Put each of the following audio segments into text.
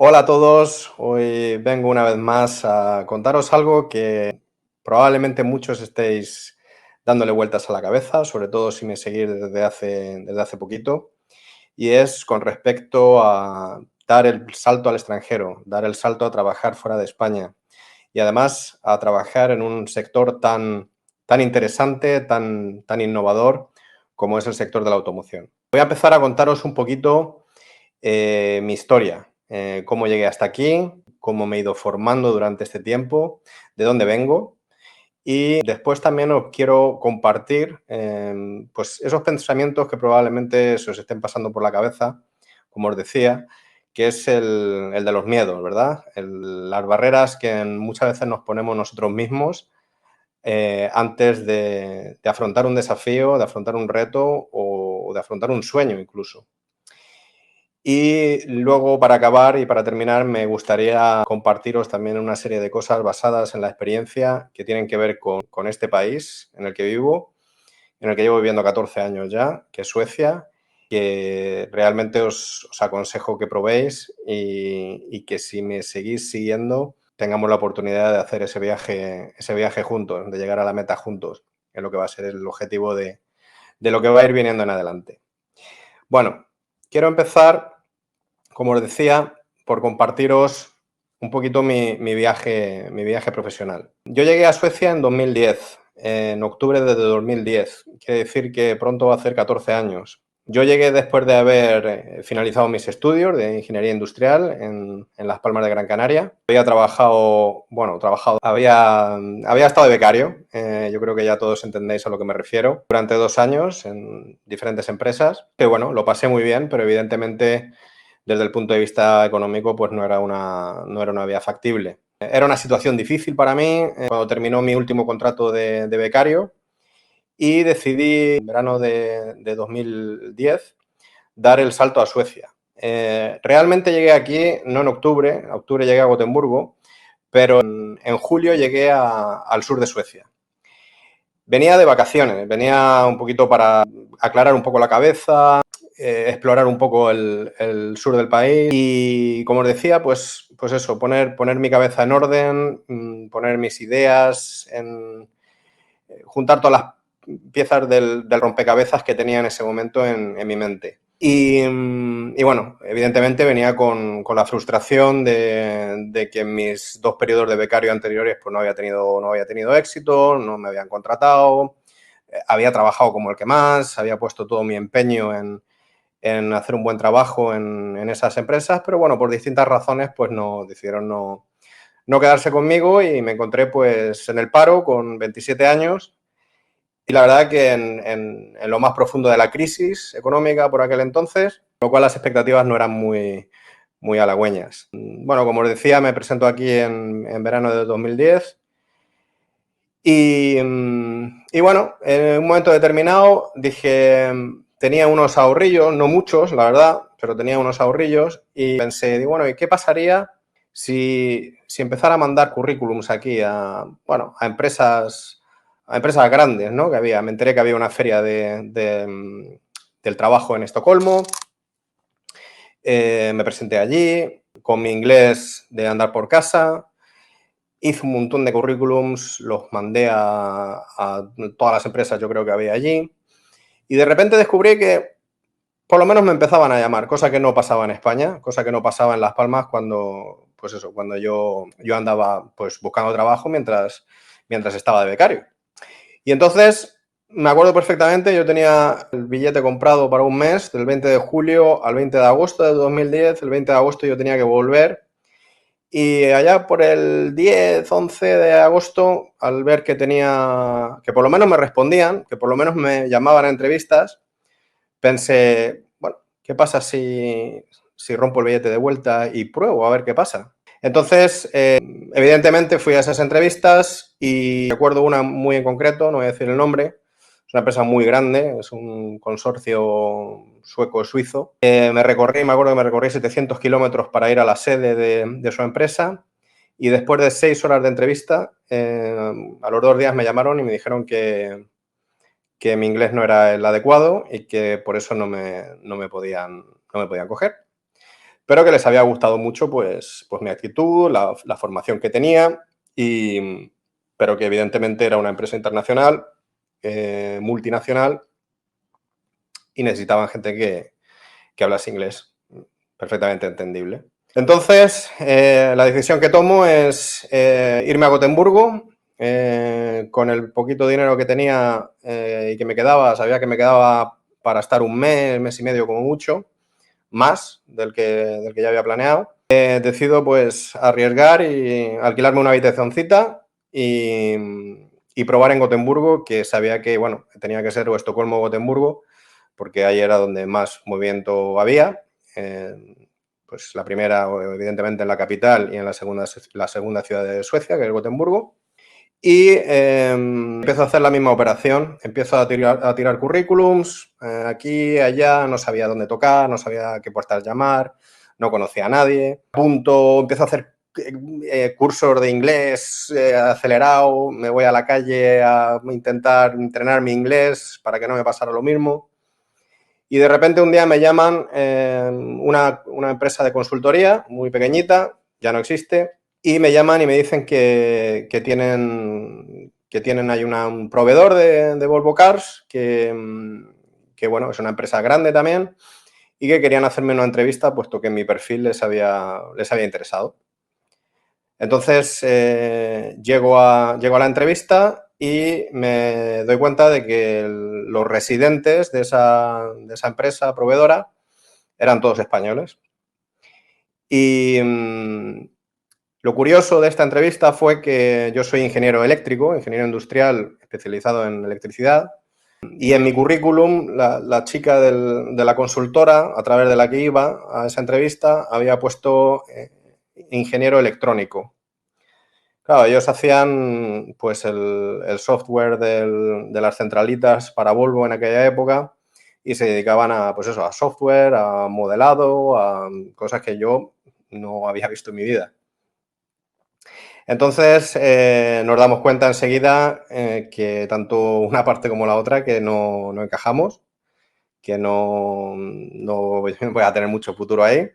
Hola a todos, hoy vengo una vez más a contaros algo que probablemente muchos estéis dándole vueltas a la cabeza, sobre todo si me seguís desde hace poquito, y es con respecto a dar el salto al extranjero, dar el salto a trabajar fuera de España y además a trabajar en un sector tan interesante, tan innovador como es el sector de la automoción. Voy a empezar a contaros un poquito mi historia, cómo llegué hasta aquí, cómo me he ido formando durante este tiempo, de dónde vengo. Y después también os quiero compartir pues esos pensamientos que probablemente se os estén pasando por la cabeza, como os decía, que es el de los miedos, ¿verdad? Las barreras que muchas veces nos ponemos nosotros mismos antes de afrontar un desafío, de afrontar un reto o de afrontar un sueño incluso. Y luego, para acabar y para terminar, me gustaría compartiros también una serie de cosas basadas en la experiencia que tienen que ver con este país en el que vivo, en el que llevo viviendo 14 años ya, que es Suecia, que realmente os aconsejo que probéis y que si me seguís siguiendo, tengamos la oportunidad de hacer ese viaje juntos, de llegar a la meta juntos, es lo que va a ser el objetivo de lo que va a ir viniendo en adelante. Bueno, quiero empezar, como os decía, por compartiros un poquito mi viaje profesional. Yo llegué a Suecia en 2010, en octubre de 2010. Quiere decir que pronto va a hacer 14 años. Yo llegué después de haber finalizado mis estudios de ingeniería industrial en Las Palmas de Gran Canaria. Había trabajado, había estado de becario, yo creo que ya todos entendéis a lo que me refiero, durante 2 años en diferentes empresas, que bueno, lo pasé muy bien, pero evidentemente desde el punto de vista económico, pues no era una vía factible. Era una situación difícil para mí cuando terminó mi último contrato de becario y decidí en verano de 2010 dar el salto a Suecia. Realmente llegué aquí, no en octubre llegué a Gotemburgo, pero en julio llegué al sur de Suecia. Venía de vacaciones, venía un poquito para aclarar un poco la cabeza, explorar un poco el sur del país y, como os decía, pues eso, poner mi cabeza en orden, poner mis ideas, juntar todas las piezas del rompecabezas que tenía en ese momento en mi mente. Y bueno, evidentemente venía con la frustración de que en mis 2 periodos de becario anteriores pues no había tenido éxito, no me habían contratado, había trabajado como el que más, había puesto todo mi empeño en hacer un buen trabajo en esas empresas, pero bueno, por distintas razones pues decidieron no quedarse conmigo y me encontré pues en el paro con 27 años y la verdad que en lo más profundo de la crisis económica por aquel entonces, lo cual las expectativas no eran muy halagüeñas. Bueno, como os decía, me presento aquí en verano de 2010 y bueno, en un momento determinado dije, tenía unos ahorrillos, no muchos, la verdad, pero tenía unos ahorrillos y pensé, digo, bueno, ¿y qué pasaría si empezara a mandar currículums aquí a empresas grandes, ¿no? Me enteré que había una feria del trabajo en Estocolmo, me presenté allí con mi inglés de andar por casa, hice un montón de currículums, los mandé a todas las empresas, yo creo que había allí, y de repente descubrí que por lo menos me empezaban a llamar, cosa que no pasaba en España, cosa que no pasaba en Las Palmas cuando yo andaba pues buscando trabajo mientras estaba de becario. Y entonces me acuerdo perfectamente, yo tenía el billete comprado para un mes, del 20 de julio al 20 de agosto de 2010. El 20 de agosto yo tenía que volver y allá por el 10, 11 de agosto, al ver que por lo menos me respondían, que por lo menos me llamaban a entrevistas, pensé, bueno, ¿qué pasa si rompo el billete de vuelta y pruebo a ver qué pasa? Entonces, evidentemente fui a esas entrevistas y recuerdo una muy en concreto, no voy a decir el nombre, es una empresa muy grande, es un consorcio sueco-suizo. Me acuerdo que me recorrí 700 kilómetros para ir a la sede de su empresa y después de 6 horas de entrevista, a los 2 días me llamaron y me dijeron que mi inglés no era el adecuado y que por eso no me podían coger. pero que les había gustado mucho pues mi actitud, la formación que tenía, pero que evidentemente era una empresa internacional, multinacional, y necesitaban gente que hablase inglés, perfectamente entendible. Entonces, la decisión que tomo es irme a Gotemburgo. Con el poquito dinero que tenía y que me quedaba, sabía que me quedaba para estar un mes y medio como mucho, más del que ya había planeado. Decido pues arriesgar y alquilarme una habitacioncita y probar en Gotemburgo, que sabía que, bueno, tenía que ser o Estocolmo o Gotemburgo, porque ahí era donde más movimiento había. Pues la primera, evidentemente, en la capital, y en la segunda ciudad de Suecia, que es Gotemburgo. Y empiezo a hacer la misma operación, empiezo a tirar currículums, aquí, allá, no sabía dónde tocar, no sabía qué puertas llamar, no conocía a nadie. Empiezo a hacer cursos de inglés acelerado, me voy a la calle a intentar entrenar mi inglés para que no me pasara lo mismo. Y de repente un día me llaman una empresa de consultoría muy pequeñita, ya no existe, y me llaman y me dicen que tienen ahí un proveedor de Volvo Cars, que bueno, es una empresa grande también, y que querían hacerme una entrevista, puesto que mi perfil les había interesado. Entonces llego a la entrevista y me doy cuenta de que los residentes de esa empresa proveedora eran todos españoles. Y lo curioso de esta entrevista fue que yo soy ingeniero eléctrico, ingeniero industrial especializado en electricidad, y en mi currículum la chica de la consultora, a través de la que iba a esa entrevista, había puesto ingeniero electrónico. Claro, ellos hacían pues el software de las centralitas para Volvo en aquella época y se dedicaban a, pues eso, a software, a modelado, a cosas que yo no había visto en mi vida. Entonces nos damos cuenta enseguida que tanto una parte como la otra que no encajamos, que no voy a tener mucho futuro ahí.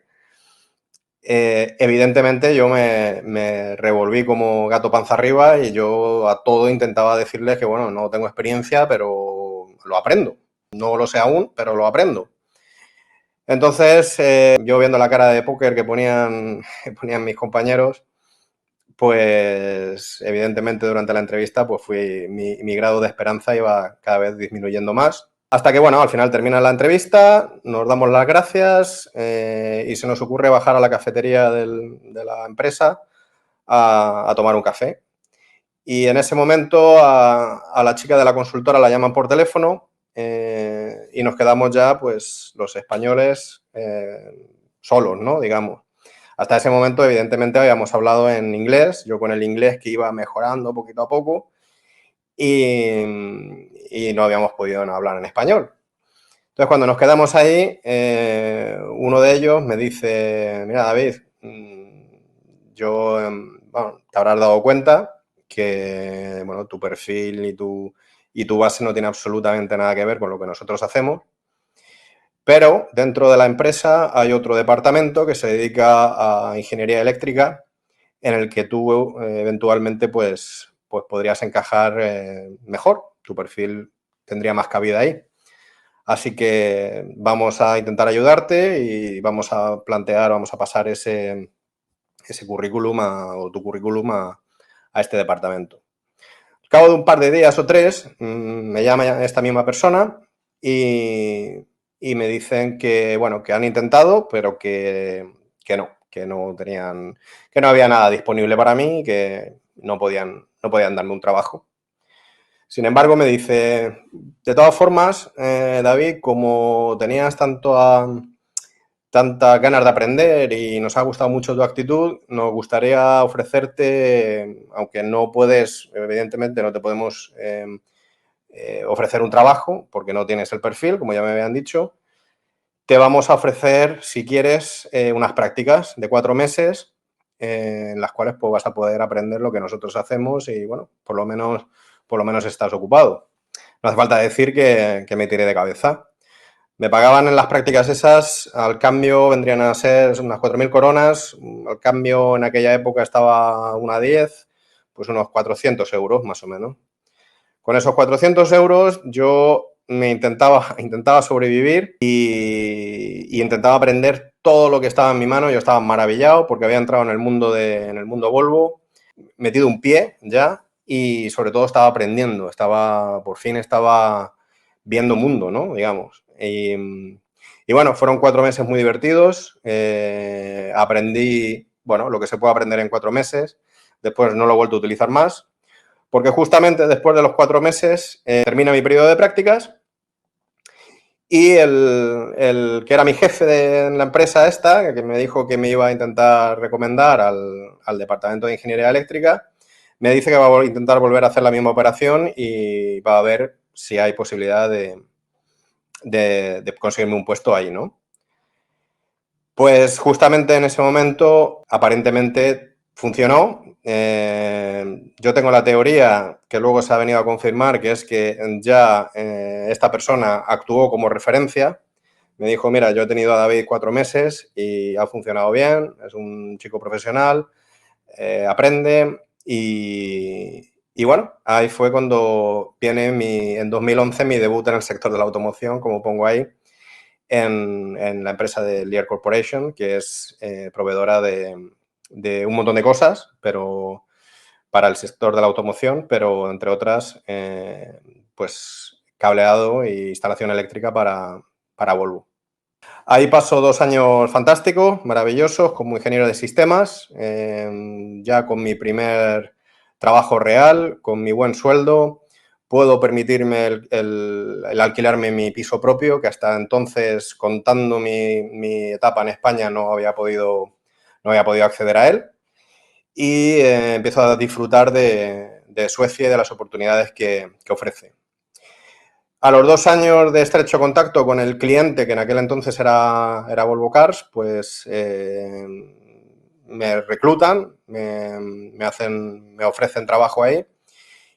Evidentemente yo me revolví como gato panza arriba y yo a todo intentaba decirles que, bueno, no tengo experiencia, pero lo aprendo. No lo sé aún, pero lo aprendo. Entonces, yo viendo la cara de póker que ponían mis compañeros, pues evidentemente durante la entrevista pues mi grado de esperanza iba cada vez disminuyendo más. Hasta que, bueno, al final termina la entrevista, nos damos las gracias y se nos ocurre bajar a la cafetería de la empresa a tomar un café. Y en ese momento a la chica de la consultora la llaman por teléfono y nos quedamos ya, pues, los españoles solos, ¿no? Digamos. Hasta ese momento, evidentemente, habíamos hablado en inglés, yo con el inglés que iba mejorando poquito a poco y no habíamos podido hablar en español. Entonces, cuando nos quedamos ahí, uno de ellos me dice, mira, David, yo, bueno, te habrás dado cuenta que, bueno, tu perfil y tu base no tiene absolutamente nada que ver con lo que nosotros hacemos, pero dentro de la empresa hay otro departamento que se dedica a ingeniería eléctrica en el que tú eventualmente pues podrías encajar mejor, tu perfil tendría más cabida ahí. Así que vamos a intentar ayudarte y vamos a pasar ese currículum o tu currículum a este departamento. Al cabo de un par de días o tres, me llama esta misma persona y me dicen que, bueno, que han intentado, pero que no tenían, que no había nada disponible para mí y que no podían darme un trabajo. Sin embargo, me dice, de todas formas, David, como tenías tantas ganas de aprender y nos ha gustado mucho tu actitud, nos gustaría ofrecerte, aunque no puedes, evidentemente no te podemos ofrecer un trabajo porque no tienes el perfil, como ya me habían dicho, te vamos a ofrecer, si quieres, unas prácticas de 4 meses en las cuales pues, vas a poder aprender lo que nosotros hacemos y, bueno, por lo menos estás ocupado. No hace falta decir que me tiré de cabeza. Me pagaban en las prácticas esas, al cambio vendrían a ser unas 4.000 coronas, al cambio en aquella época estaba una 10, pues unos 400 euros más o menos. Con esos 400 euros yo me intentaba sobrevivir y intentaba aprender todo lo que estaba en mi mano. Yo estaba maravillado porque había entrado en el mundo Volvo, metido un pie ya y sobre todo estaba aprendiendo, por fin estaba viendo mundo, ¿no? Digamos. Y bueno, fueron 4 meses muy divertidos. Aprendí, bueno, lo que se puede aprender en 4 meses. Después no lo he vuelto a utilizar más, porque justamente después de los 4 meses termina mi periodo de prácticas y el que era mi jefe en la empresa esta, que me dijo que me iba a intentar recomendar al departamento de ingeniería eléctrica, me dice que va a intentar volver a hacer la misma operación y va a ver si hay posibilidad de conseguirme un puesto ahí, ¿no? Pues justamente en ese momento, aparentemente funcionó. Yo tengo la teoría que luego se ha venido a confirmar, que es que ya esta persona actuó como referencia. Me dijo, mira, yo he tenido a David 4 meses y ha funcionado bien, es un chico profesional, aprende y bueno, ahí fue cuando viene en 2011 mi debut en el sector de la automoción, como pongo ahí, en la empresa de Lear Corporation, que es proveedora de un montón de cosas, pero para el sector de la automoción, pero entre otras, pues cableado e instalación eléctrica para Volvo. Ahí paso 2 años fantásticos, maravillosos, como ingeniero de sistemas, ya con mi primer trabajo real, con mi buen sueldo. Puedo permitirme el alquilarme mi piso propio, que hasta entonces, contando mi etapa en España, no había podido acceder a él. Y empiezo a disfrutar de Suecia y de las oportunidades que ofrece. A los 2 años de estrecho contacto con el cliente, que en aquel entonces era Volvo Cars, pues me reclutan, me ofrecen trabajo ahí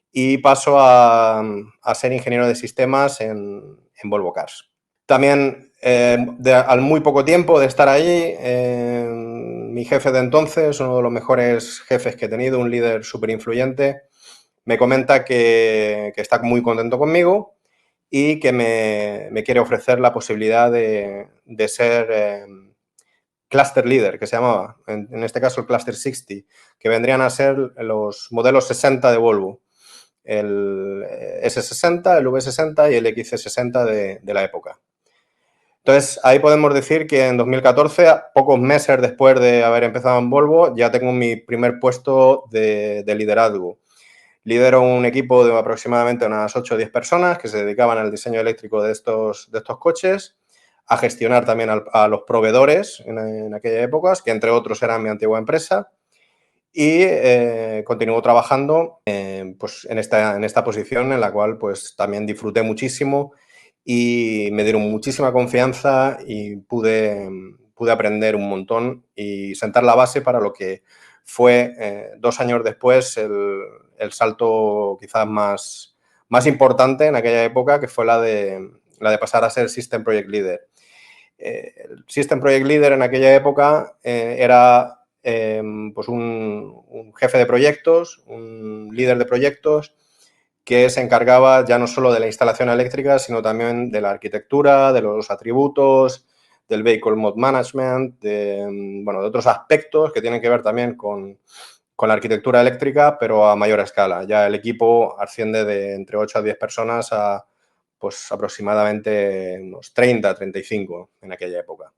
y paso a ser ingeniero de sistemas en Volvo Cars. También, al muy poco tiempo de estar allí, mi jefe de entonces, uno de los mejores jefes que he tenido, un líder súper influyente, me comenta que está muy contento conmigo y que me quiere ofrecer la posibilidad de ser cluster leader, que se llamaba, en este caso el cluster 60, que vendrían a ser los modelos 60 de Volvo, el S60, el V60 y el XC60 de la época. Entonces, ahí podemos decir que en 2014, pocos meses después de haber empezado en Volvo, ya tengo mi primer puesto de liderazgo. Lidero un equipo de aproximadamente unas 8 o 10 personas que se dedicaban al diseño eléctrico de estos coches, a gestionar también a los proveedores en aquellas épocas, que entre otros eran mi antigua empresa, y continúo trabajando pues en esta posición en la cual pues también disfruté muchísimo y me dieron muchísima confianza y pude aprender un montón y sentar la base para lo que fue 2 años después el salto quizás más importante en aquella época, que fue la de pasar a ser System Project Leader. El System Project Leader en aquella época era pues un jefe de proyectos, un líder de proyectos que se encargaba ya no solo de la instalación eléctrica, sino también de la arquitectura, de los atributos, del Vehicle Mode Management, de otros aspectos que tienen que ver también con la arquitectura eléctrica, pero a mayor escala. Ya el equipo asciende de entre 8 a 10 personas a pues aproximadamente unos 30, 35 en aquella época.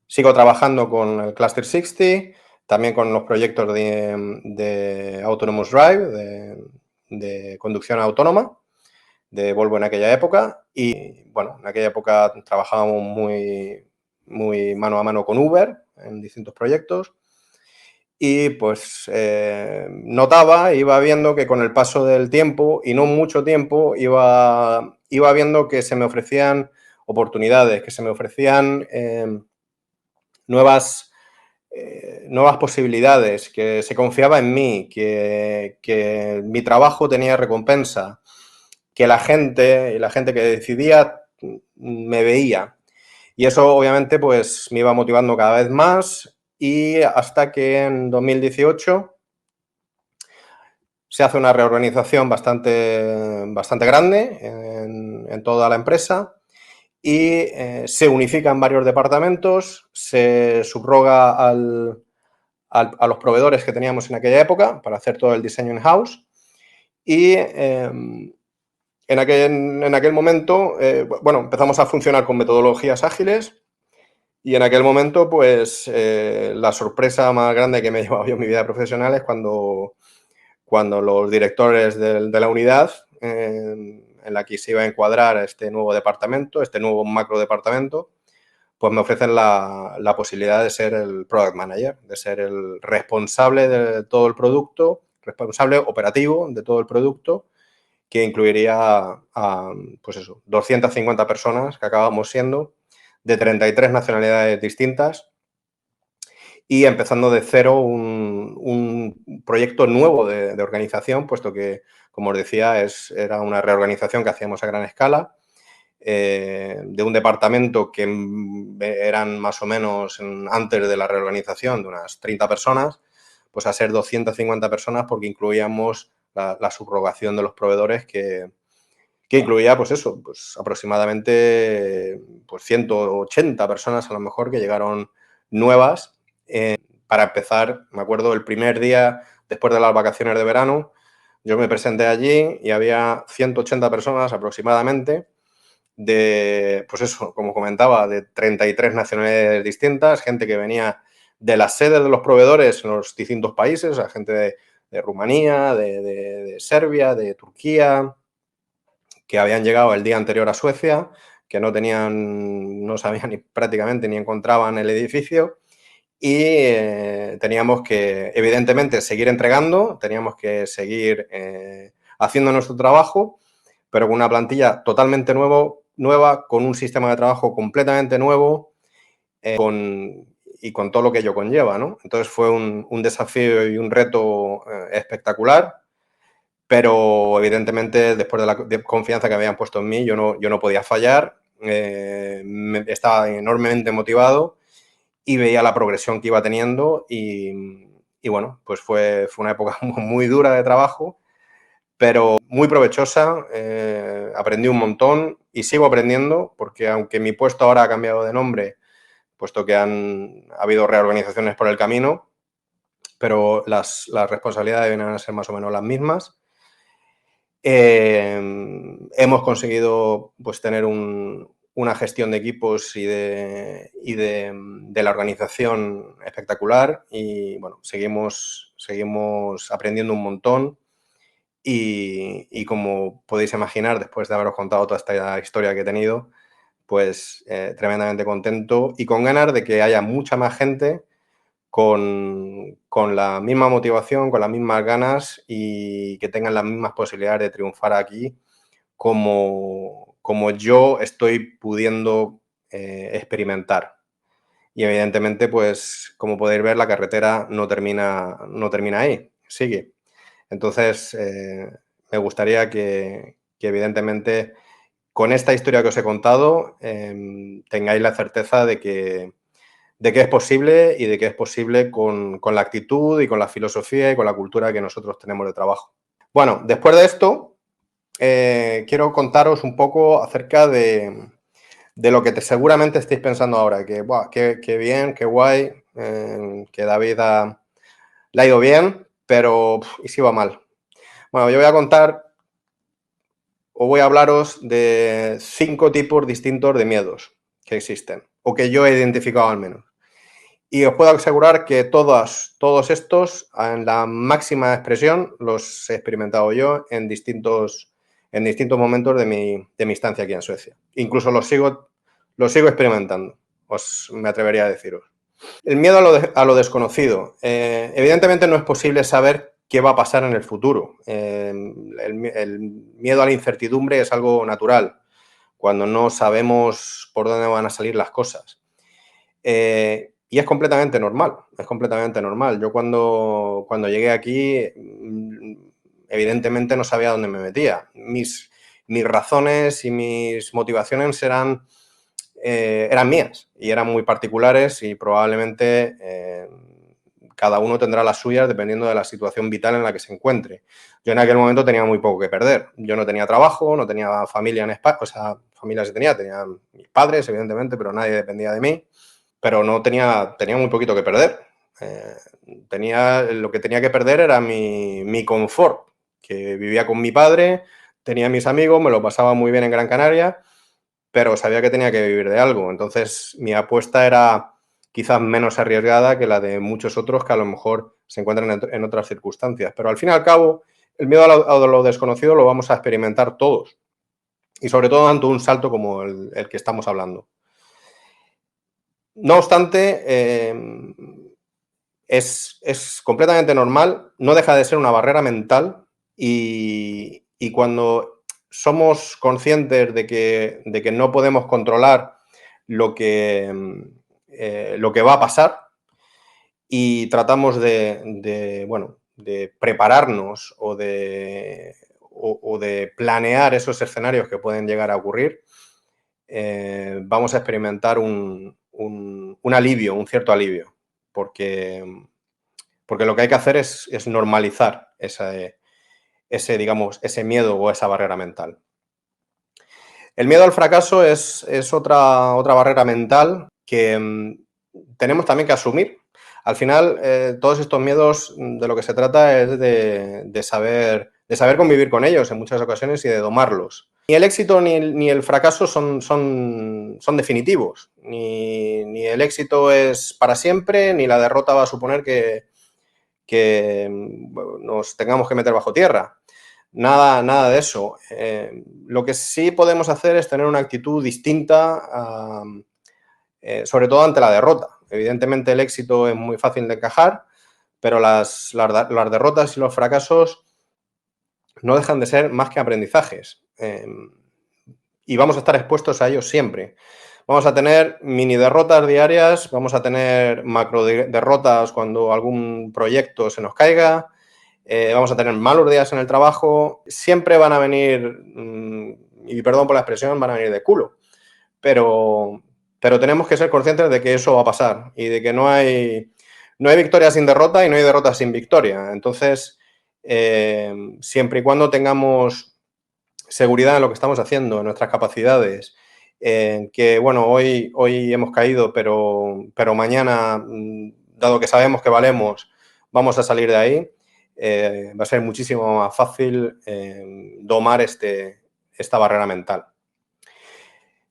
Sigo trabajando con el Cluster 60, también con los proyectos de Autonomous Drive, de conducción autónoma de Volvo en aquella época. Y bueno, en aquella época trabajábamos muy mano a mano con Uber en distintos proyectos. Y pues iba viendo que con el paso del tiempo, y no mucho tiempo, iba viendo que se me ofrecían oportunidades, que se me ofrecían nuevas posibilidades, que se confiaba en mí, que mi trabajo tenía recompensa, que la gente que decidía me veía. Y eso obviamente pues me iba motivando cada vez más y hasta que en 2018 se hace una reorganización bastante grande en toda la empresa y se unifican varios departamentos, se subroga a los proveedores que teníamos en aquella época para hacer todo el diseño in-house y en aquel momento, bueno, empezamos a funcionar con metodologías ágiles y en aquel momento, pues, la sorpresa más grande que me he llevado yo en mi vida profesional es cuando los directores de la unidad en la que se iba a encuadrar este nuevo departamento, este nuevo macro departamento, pues me ofrecen la posibilidad de ser el product manager, de ser el responsable de todo el producto, responsable operativo de todo el producto, que incluiría a, pues eso, 250 personas que acabamos siendo, de 33 nacionalidades distintas y empezando de cero un proyecto nuevo de organización, puesto que, como os decía, era una reorganización que hacíamos a gran escala, de un departamento que eran más o menos antes de la reorganización de unas 30 personas, pues a ser 250 personas porque incluíamos la subrogación de los proveedores que incluía, pues eso, pues aproximadamente pues 180 personas a lo mejor que llegaron nuevas. Para empezar, me acuerdo el primer día después de las vacaciones de verano, yo me presenté allí y había 180 personas aproximadamente de, pues eso, como comentaba, de 33 nacionalidades distintas, gente que venía de las sedes de los proveedores en los distintos países, a gente de Rumanía, de Serbia, de Turquía, que habían llegado el día anterior a Suecia, que no sabían ni, prácticamente ni encontraban el edificio y teníamos que, evidentemente, seguir entregando, teníamos que seguir haciendo nuestro trabajo, pero con una plantilla totalmente nueva, con un sistema de trabajo completamente nuevo y con todo lo que ello conlleva, ¿no? Entonces fue un desafío y un reto espectacular, pero evidentemente después de la confianza que habían puesto en mí, yo no podía fallar, estaba enormemente motivado y veía la progresión que iba teniendo y bueno, pues fue una época muy dura de trabajo, pero muy provechosa, aprendí un montón y sigo aprendiendo porque aunque mi puesto ahora ha cambiado de nombre, puesto que ha habido reorganizaciones por el camino, pero las responsabilidades vienen a ser más o menos las mismas. Hemos conseguido pues, tener una gestión de equipos y de la organización espectacular y bueno, seguimos aprendiendo un montón y como podéis imaginar, después de haberos contado toda esta historia que he tenido, pues tremendamente contento y con ganas de que haya mucha más gente con la misma motivación, con las mismas ganas y que tengan las mismas posibilidades de triunfar aquí como yo estoy pudiendo experimentar. Y evidentemente, pues como podéis ver, la carretera no termina ahí, sigue. Entonces, me gustaría que evidentemente con esta historia que os he contado tengáis la certeza de que es posible y de que es posible con la actitud y con la filosofía y con la cultura que nosotros tenemos de trabajo. Bueno, después de esto, quiero contaros un poco acerca de lo que seguramente estáis pensando ahora, que buah, qué bien, qué guay, que David le ha ido bien, pero ¿y si va mal? Bueno, yo voy a contar o voy a hablaros de 5 tipos distintos de miedos que existen, o que yo he identificado al menos. Y os puedo asegurar que todos estos, en la máxima expresión, los he experimentado yo en distintos momentos de mi estancia aquí en Suecia. Incluso los sigo experimentando, me atrevería a deciros. El miedo a lo desconocido. Evidentemente no es posible saber qué va a pasar en el futuro. El miedo a la incertidumbre es algo natural, cuando no sabemos por dónde van a salir las cosas. Y es completamente normal, es completamente normal. Yo cuando llegué aquí, evidentemente no sabía dónde me metía. Mis mis razones y mis motivaciones eran mías y eran muy particulares y probablemente cada uno tendrá las suyas dependiendo de la situación vital en la que se encuentre. Yo en aquel momento tenía muy poco que perder. Yo no tenía trabajo, no tenía familia en España, o sea, familia sí tenía mis padres, evidentemente, pero nadie dependía de mí. Pero no tenía muy poquito que perder. Lo que tenía que perder era mi confort, que vivía con mi padre, tenía mis amigos, me lo pasaba muy bien en Gran Canaria, pero sabía que tenía que vivir de algo. Entonces, mi apuesta era quizás menos arriesgada que la de muchos otros que a lo mejor se encuentran en otras circunstancias. Pero al fin y al cabo, el miedo a lo desconocido lo vamos a experimentar todos. Y sobre todo ante un salto como el que estamos hablando. No obstante, es completamente normal, no deja de ser una barrera mental y cuando somos conscientes de que no podemos controlar lo que va a pasar y tratamos de prepararnos o de planear esos escenarios que pueden llegar a ocurrir, vamos a experimentar un alivio, un cierto alivio, porque lo que hay que hacer es normalizar ese miedo o esa barrera mental. El miedo al fracaso es otra barrera mental que tenemos también que asumir. Al final, todos estos miedos de lo que se trata es de saber convivir con ellos en muchas ocasiones y de domarlos. Ni el éxito ni el fracaso son definitivos. Ni el éxito es para siempre, ni la derrota va a suponer que nos tengamos que meter bajo tierra. Nada de eso. Lo que sí podemos hacer es tener una actitud distinta, sobre todo ante la derrota. Evidentemente el éxito es muy fácil de encajar, pero las derrotas y los fracasos no dejan de ser más que aprendizajes. Y vamos a estar expuestos a ellos siempre. Vamos a tener mini derrotas diarias, vamos a tener macro derrotas cuando algún proyecto se nos caiga, vamos a tener malos días en el trabajo, siempre van a venir, y perdón por la expresión, van a venir de culo. Pero tenemos que ser conscientes de que eso va a pasar y de que no hay victoria sin derrota y no hay derrota sin victoria. Entonces, siempre y cuando tengamos seguridad en lo que estamos haciendo, en nuestras capacidades, en que, bueno, hoy hemos caído, pero mañana, dado que sabemos que valemos, vamos a salir de ahí, va a ser muchísimo más fácil domar esta barrera mental.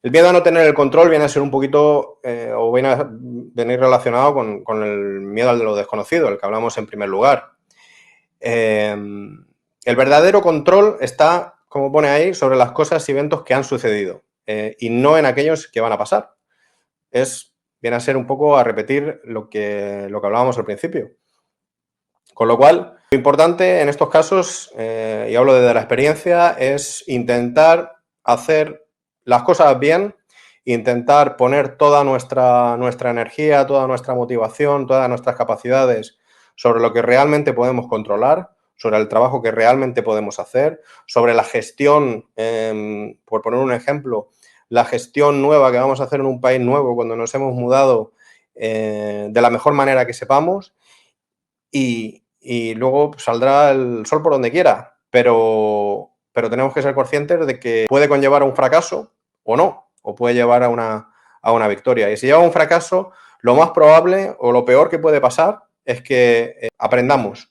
El miedo a no tener el control viene a ser un poquito, o viene a venir relacionado con el miedo a lo desconocido, el que hablamos en primer lugar. El verdadero control está, como pone ahí, sobre las cosas y eventos que han sucedido y no en aquellos que van a pasar. Viene a ser un poco a repetir lo que hablábamos al principio. Con lo cual, lo importante en estos casos, y hablo desde la experiencia, es intentar hacer las cosas bien, intentar poner toda nuestra energía, toda nuestra motivación, todas nuestras capacidades sobre lo que realmente podemos controlar, sobre el trabajo que realmente podemos hacer, sobre la gestión, por poner un ejemplo, la gestión nueva que vamos a hacer en un país nuevo cuando nos hemos mudado, de la mejor manera que sepamos y luego saldrá el sol por donde quiera, pero tenemos que ser conscientes de que puede conllevar a un fracaso o no, o puede llevar a una victoria. Y si lleva a un fracaso, lo más probable o lo peor que puede pasar es que aprendamos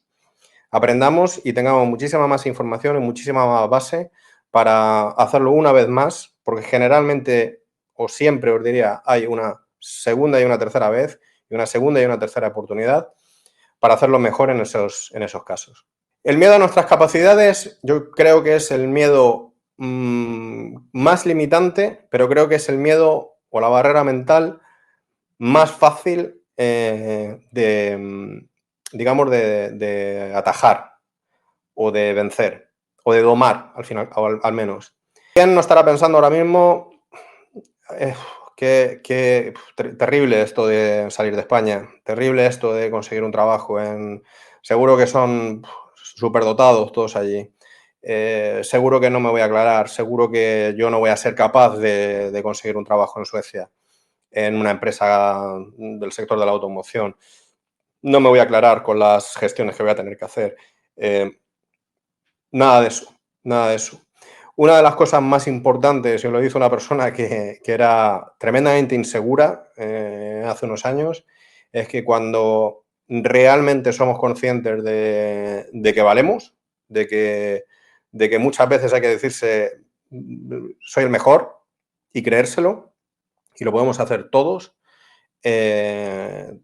y tengamos muchísima más información y muchísima más base para hacerlo una vez más, porque generalmente o siempre os diría hay una segunda y una tercera vez y una segunda y una tercera oportunidad para hacerlo mejor en esos casos. El miedo a nuestras capacidades yo creo que es el miedo más limitante, pero creo que es el miedo o la barrera mental más fácil de atajar o de vencer o de domar al final, al menos. ¿Quién no estará pensando ahora mismo terrible esto de salir de España, terrible esto de conseguir un trabajo seguro que son superdotados todos allí. seguro que no me voy a aclarar, seguro que yo no voy a ser capaz de conseguir un trabajo en Suecia, en una empresa del sector de la automoción. No me voy a aclarar con las gestiones que voy a tener que hacer. Nada de eso, nada de eso. Una de las cosas más importantes, y lo dice una persona que era tremendamente insegura hace unos años, es que cuando realmente somos conscientes de que valemos, de que muchas veces hay que decirse soy el mejor y creérselo, y lo podemos hacer todos, eh,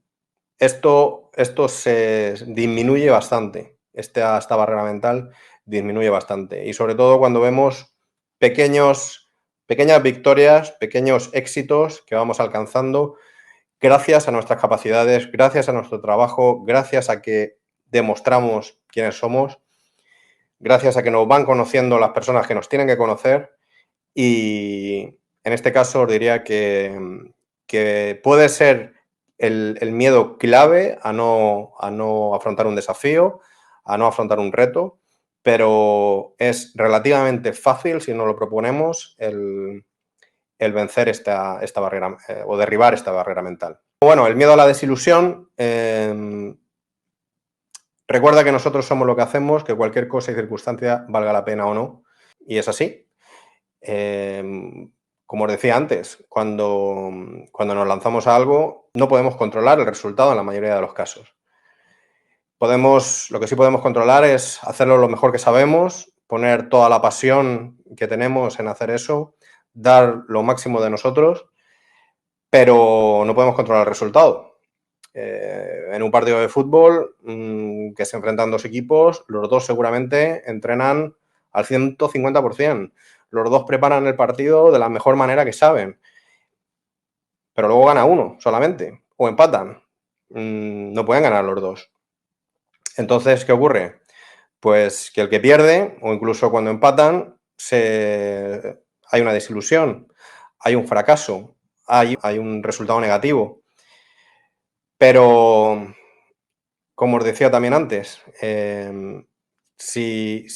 esto se disminuye bastante, esta barrera mental disminuye bastante. Y sobre todo cuando vemos pequeñas victorias, pequeños éxitos que vamos alcanzando gracias a nuestras capacidades, gracias a nuestro trabajo, gracias a que demostramos quiénes somos, gracias a que nos van conociendo las personas que nos tienen que conocer. Y en este caso os diría que puede ser el miedo clave a no afrontar un desafío, a no afrontar un reto, pero es relativamente fácil, si nos lo proponemos, el vencer esta barrera o derribar esta barrera mental. Bueno, el miedo a la desilusión. Recuerda que nosotros somos lo que hacemos, que cualquier cosa y circunstancia valga la pena o no, y es así. Como os decía antes, cuando nos lanzamos a algo, no podemos controlar el resultado en la mayoría de los casos. Lo que sí podemos controlar es hacerlo lo mejor que sabemos, poner toda la pasión que tenemos en hacer eso, dar lo máximo de nosotros, pero no podemos controlar el resultado. En un partido de fútbol que se enfrentan dos equipos, los dos seguramente entrenan al 150%. Los dos preparan el partido de la mejor manera que saben, pero luego gana uno solamente o empatan. No pueden ganar los dos. Entonces, ¿qué ocurre? Pues que el que pierde, o incluso cuando empatan, hay una desilusión, hay un fracaso, hay un resultado negativo. Pero, como os decía también antes, si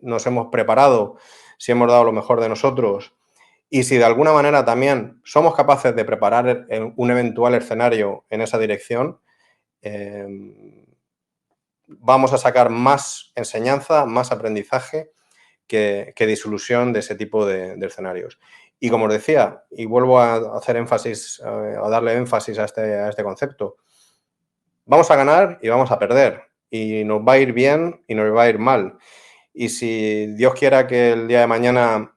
nos hemos preparado, si hemos dado lo mejor de nosotros y si de alguna manera también somos capaces de preparar un eventual escenario en esa dirección, vamos a sacar más enseñanza, más aprendizaje que desilusión de ese tipo de escenarios. Y como os decía, y vuelvo a hacer énfasis, a darle énfasis a este concepto, vamos a ganar y vamos a perder. Y nos va a ir bien y nos va a ir mal. Y si Dios quiera que el día de mañana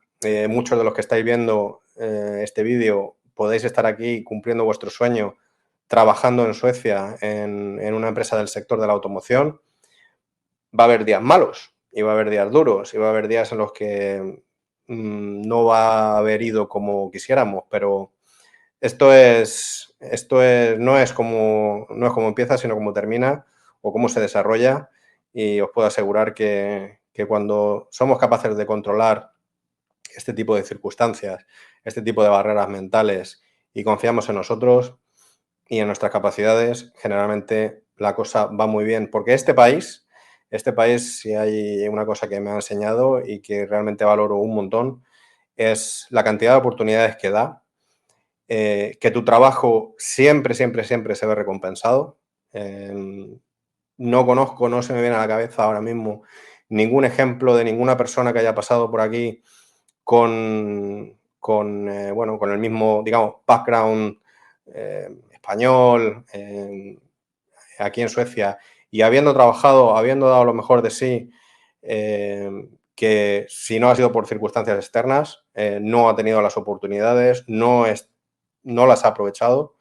muchos de los que estáis viendo este vídeo podáis estar aquí cumpliendo vuestro sueño, trabajando en Suecia en una empresa del sector de la automoción, va a haber días malos y va a haber días duros y va a haber días en los que no va a haber ido como quisiéramos, pero no es como empieza, sino como termina o cómo se desarrolla. Y os puedo asegurar que cuando somos capaces de controlar este tipo de circunstancias, este tipo de barreras mentales y confiamos en nosotros y en nuestras capacidades, generalmente la cosa va muy bien. Porque este país, si hay una cosa que me ha enseñado y que realmente valoro un montón, es la cantidad de oportunidades que da, que tu trabajo siempre, siempre, siempre se ve recompensado. No conozco, no se me viene a la cabeza ahora mismo ningún ejemplo de ninguna persona que haya pasado por aquí bueno, con el mismo, digamos, background español aquí en Suecia y habiendo trabajado, habiendo dado lo mejor de sí, que si no ha sido por circunstancias externas, no ha tenido las oportunidades, no las ha aprovechado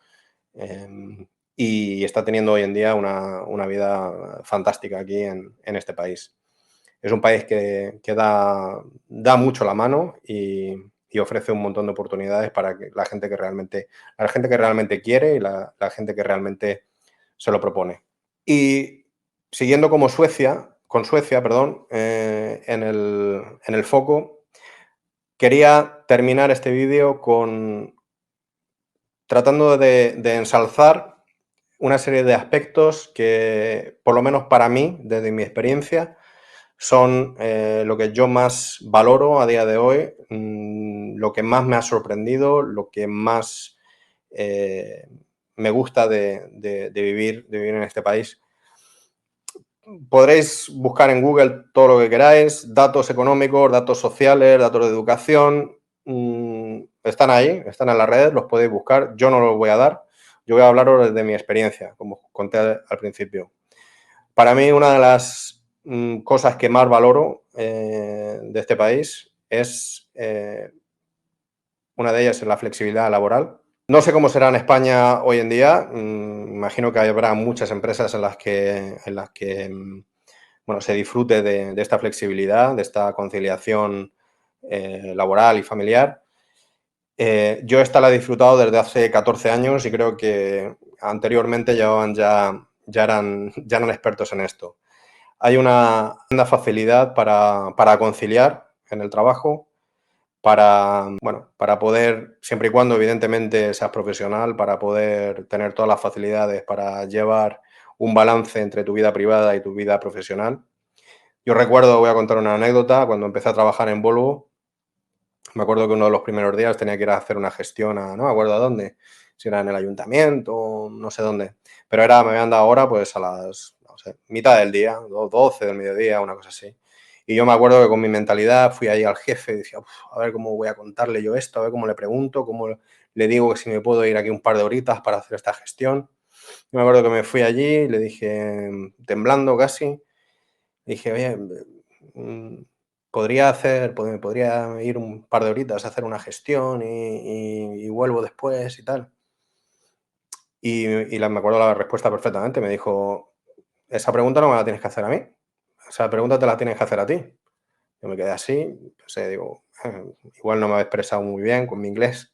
y está teniendo hoy en día una vida fantástica aquí en este país. Es un país que da mucho la mano y ofrece un montón de oportunidades para que la gente que realmente quiere y la gente que realmente se lo propone. Y siguiendo con Suecia, perdón, en el foco, quería terminar este vídeo tratando de ensalzar una serie de aspectos que, por lo menos para mí, desde mi experiencia, son lo que yo más valoro a día de hoy, lo que más me ha sorprendido, lo que más me gusta de vivir en este país. Podréis buscar en Google todo lo que queráis, datos económicos, datos sociales, datos de educación, están ahí, están en las redes, los podéis buscar. Yo no los voy a dar, yo voy a hablaros desde mi experiencia, como conté al principio. Para mí, una de las cosas que más valoro de este país es, una de ellas es la flexibilidad laboral. No sé cómo será en España hoy en día. Imagino que habrá muchas empresas en las que bueno, se disfrute de esta flexibilidad, de esta conciliación laboral y familiar. Yo esta la he disfrutado desde hace 14 años y creo que anteriormente ya eran expertos en esto. Hay una facilidad para conciliar en el trabajo, para poder, siempre y cuando evidentemente seas profesional, para poder tener todas las facilidades para llevar un balance entre tu vida privada y tu vida profesional. Yo recuerdo, voy a contar una anécdota, cuando empecé a trabajar en Volvo, me acuerdo que uno de los primeros días tenía que ir a hacer una gestión no me acuerdo a dónde, si era en el ayuntamiento, no sé dónde, pero me habían dado hora pues a las, no sé, mitad del día, 12 del mediodía, una cosa así. Y yo me acuerdo que con mi mentalidad fui ahí al jefe y decía, a ver cómo voy a contarle yo esto, a ver cómo le pregunto, cómo le digo que si me puedo ir aquí un par de horitas para hacer esta gestión. Yo me acuerdo que me fui allí y le dije, temblando casi, dije, oye, podría ir un par de horitas a hacer una gestión y vuelvo después y tal. Me acuerdo la respuesta perfectamente. Me dijo, esa pregunta no me la tienes que hacer a mí. Esa pregunta te la tienes que hacer a ti. Yo me quedé así, pensé, digo, igual no me he expresado muy bien con mi inglés.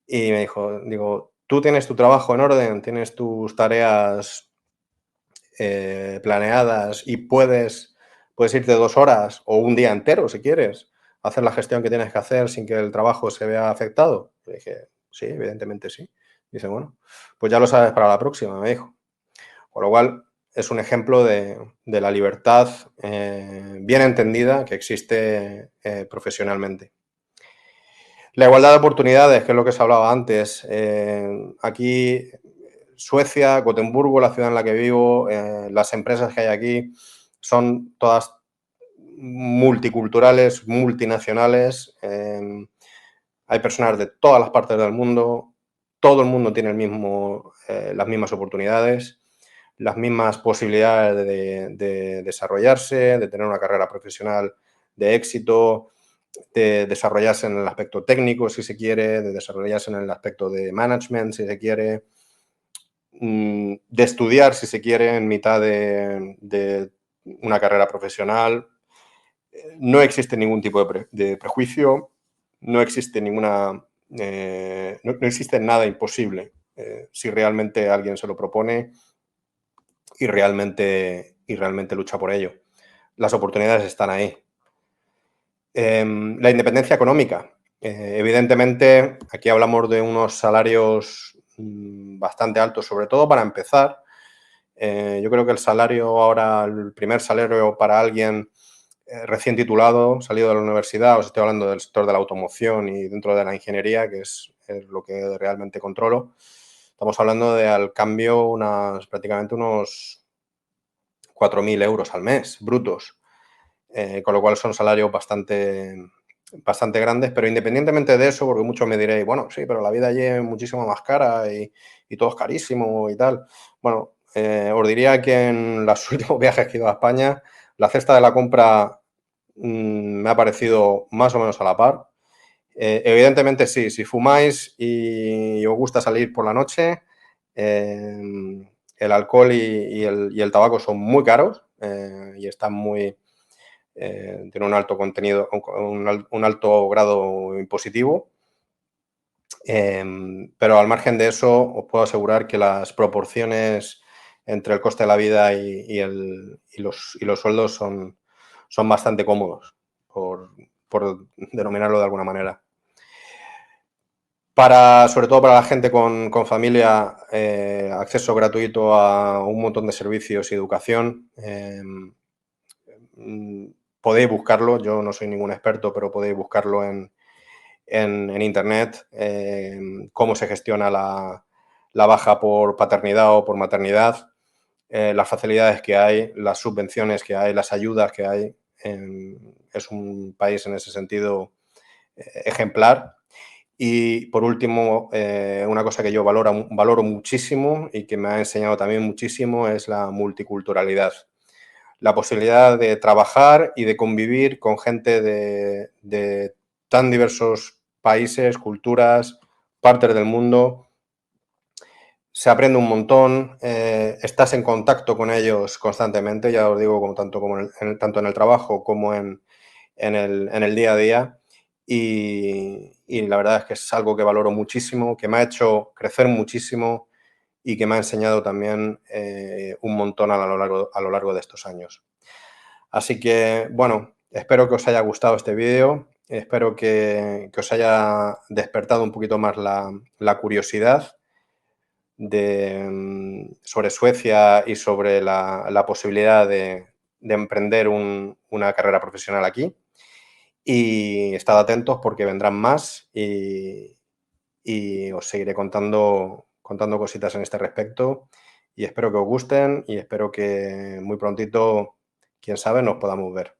Y me digo, tú tienes tu trabajo en orden, tienes tus tareas planeadas y puedes irte 2 horas o un día entero si quieres, a hacer la gestión que tienes que hacer sin que el trabajo se vea afectado. Le dije, sí, evidentemente sí. Dice, bueno, pues ya lo sabes para la próxima, me dijo. Con lo cual, es un ejemplo de la libertad bien entendida que existe profesionalmente. La igualdad de oportunidades, que es lo que se hablaba antes. Aquí, Suecia, Gotemburgo, la ciudad en la que vivo, las empresas que hay aquí son todas multiculturales, multinacionales. Hay personas de todas las partes del mundo. Todo el mundo tiene las mismas oportunidades, las mismas posibilidades de desarrollarse, de tener una carrera profesional de éxito, de desarrollarse en el aspecto técnico, si se quiere, de desarrollarse en el aspecto de management, si se quiere, de estudiar, si se quiere, en mitad de una carrera profesional. No existe ningún tipo de prejuicio, no existe no existe nada imposible si realmente alguien se lo propone y realmente lucha por ello. Las oportunidades están ahí. La independencia económica. Evidentemente, aquí hablamos de unos salarios bastante altos, sobre todo para empezar. Yo creo que el primer salario para alguien recién titulado, salido de la universidad, os estoy hablando del sector de la automoción y dentro de la ingeniería, que es lo que realmente controlo, estamos hablando de al cambio prácticamente unos 4.000 euros al mes, brutos. Con lo cual son salarios bastante grandes, pero independientemente de eso, porque muchos me diréis, bueno, sí, pero la vida allí es muchísimo más cara y todo es carísimo y tal. Bueno, os diría que en los últimos viajes que he ido a España, la cesta de la compra me ha parecido más o menos a la par. Evidentemente sí, si fumáis y os gusta salir por la noche, el alcohol y el tabaco son muy caros y están tiene un alto contenido, un alto grado impositivo. Pero al margen de eso, os puedo asegurar que las proporciones entre el coste de la vida y los sueldos son bastante cómodos, por denominarlo de alguna manera. Sobre todo para la gente con familia, acceso gratuito a un montón de servicios y educación. podéis buscarlo, yo no soy ningún experto, pero podéis buscarlo en internet, cómo se gestiona la baja por paternidad o por maternidad, las facilidades que hay, las subvenciones que hay, las ayudas que hay. Es un país en ese sentido ejemplar. Y por último, una cosa que yo valoro muchísimo y que me ha enseñado también muchísimo es la multiculturalidad. La posibilidad de trabajar y de convivir con gente de tan diversos países, culturas, partes del mundo. Se aprende un montón, estás en contacto con ellos constantemente, ya os digo, tanto en el trabajo como en el día a día. Y la verdad es que es algo que valoro muchísimo, que me ha hecho crecer muchísimo y que me ha enseñado también un montón a lo largo de estos años. Así que, bueno, espero que os haya gustado este vídeo, espero que os haya despertado un poquito más la curiosidad sobre Suecia y sobre la posibilidad de emprender una carrera profesional aquí. Y estad atentos porque vendrán más y os seguiré contando cositas en este respecto. Y espero que os gusten y espero que muy prontito, quién sabe, nos podamos ver.